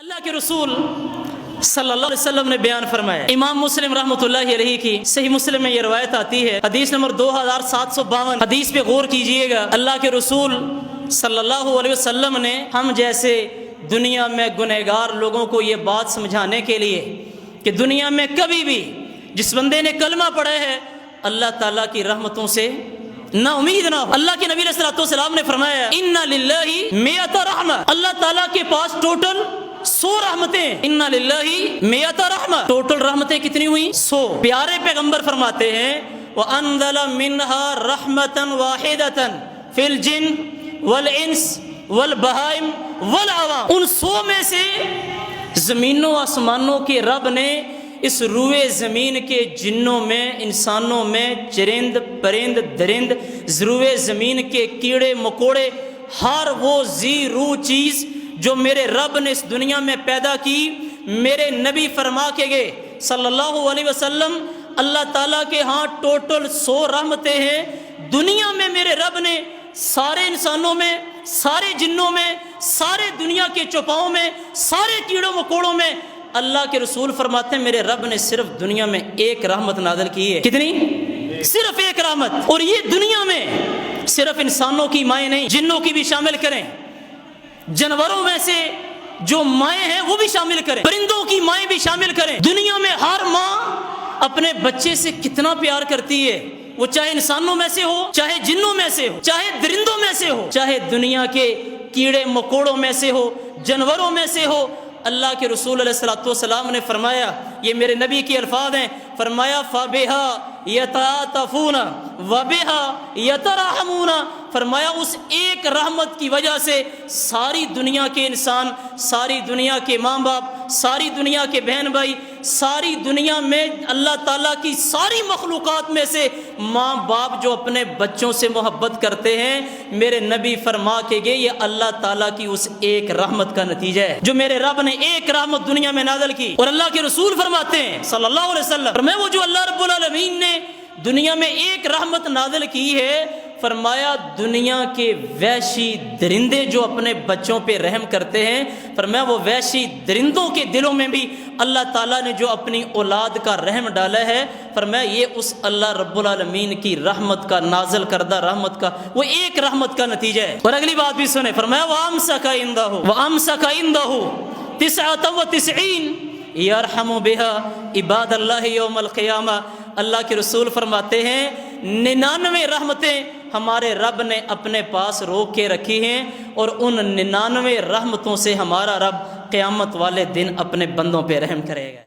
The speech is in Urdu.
اللہ کے رسول صلی اللہ علیہ وسلم نے بیان فرمایا، امام مسلم رحمۃ اللہ علیہ کی صحیح مسلم میں یہ روایت آتی ہے، حدیث نمبر 2752، حدیث پہ غور کیجئے گا۔ اللہ کے رسول صلی اللہ علیہ وسلم نے ہم جیسے دنیا میں گنہگار لوگوں کو یہ بات سمجھانے کے لیے کہ دنیا میں کبھی بھی جس بندے نے کلمہ پڑھا ہے اللہ تعالیٰ کی رحمتوں سے نہ امید نہ ہو۔ اللہ کے نبی علیہ الصلوۃ والسلام نے فرمایا ان للہ مئۃ رحمہ، اللہ تعالیٰ کے پاس ٹوٹل 100 رحمتیں، ان للہ مئۃ رحمہ، ٹوٹل رحمتیں کتنی ہوئی؟ 100۔ پیارے پیغمبر فرماتے ہیں وانزل منها رحمۃ واحدۃ فی الجن والانس والبہائم والعوام، ان 100 میں سے زمینوں آسمانوں کے رب نے اس روئے زمین کے جنوں میں، انسانوں میں، چرند پرند درند، روئے زمین کے کیڑے مکوڑے، ہر وہ ذی روح چیز جو میرے رب نے اس دنیا میں پیدا کی، میرے نبی فرما کے گئے صلی اللہ علیہ وسلم، اللہ تعالیٰ کے ہاں ٹوٹل 100 رحمتیں ہیں۔ دنیا میں میرے رب نے سارے انسانوں میں، سارے جنوں میں، سارے دنیا کے چوپاؤں میں، سارے کیڑوں مکوڑوں میں، اللہ کے رسول فرماتے ہیں میرے رب نے صرف دنیا میں ایک رحمت نازل کی ہے۔ کتنی؟ صرف ایک رحمت۔ اور یہ دنیا میں صرف انسانوں کی مائیں نہیں، جنوں کی بھی شامل کریں، جانوروں میں سے جو مائیں ہیں وہ بھی شامل کریں، پرندوں کی مائیں بھی شامل کریں۔ دنیا میں ہر ماں اپنے بچے سے کتنا پیار کرتی ہے، وہ چاہے انسانوں میں سے ہو، چاہے جنوں میں سے ہو، چاہے درندوں میں سے ہو، چاہے دنیا کے کیڑے مکوڑوں میں سے ہو، جانوروں میں سے ہو۔ اللہ کے رسول علیہ الصلوۃ والسلام نے فرمایا، یہ میرے نبی کے الفاظ ہیں، فرمایا فَبِهَا يَتَعَاطَفُونَ وَبِهَا يَتَرَحَمُونَ، فرمایا اس ایک رحمت کی وجہ سے ساری دنیا کے انسان، ساری دنیا کے ماں باپ، ساری دنیا کے بہن بھائی، ساری دنیا میں اللہ تعالیٰ کی ساری مخلوقات میں سے ماں باپ جو اپنے بچوں سے محبت کرتے ہیں، میرے نبی فرما کے گئے یہ اللہ تعالیٰ کی اس ایک رحمت کا نتیجہ ہے جو میرے رب نے ایک رحمت دنیا میں نازل کی۔ اور اللہ کے رسول فرماتے ہیں صلی اللہ علیہ وسلم، فرمایا وہ جو اللہ رب العالمین نے دنیا میں ایک رحمت نازل کی ہے، فرمایا دنیا کے وحشی درندے جو اپنے بچوں پہ رحم کرتے ہیں، فرمایا وہ وحشی درندوں کے دلوں میں بھی اللہ تعالیٰ نے جو اپنی اولاد کا رحم ڈالا ہے، فرمایا یہ اس اللہ رب العالمین کی رحمت کا، نازل کردہ رحمت کا، وہ ایک رحمت کا نتیجہ ہے۔ اور اگلی بات بھی سنیں، فرمایا وَأَمْسَكَ عِنْدَهُ 99 یرحم بها عباد اللہ یوم القیامہ، اللہ کے رسول فرماتے ہیں 99 رحمتیں ہمارے رب نے اپنے پاس روک کے رکھی ہیں، اور ان 99 رحمتوں سے ہمارا رب قیامت والے دن اپنے بندوں پہ رحم کرے گا۔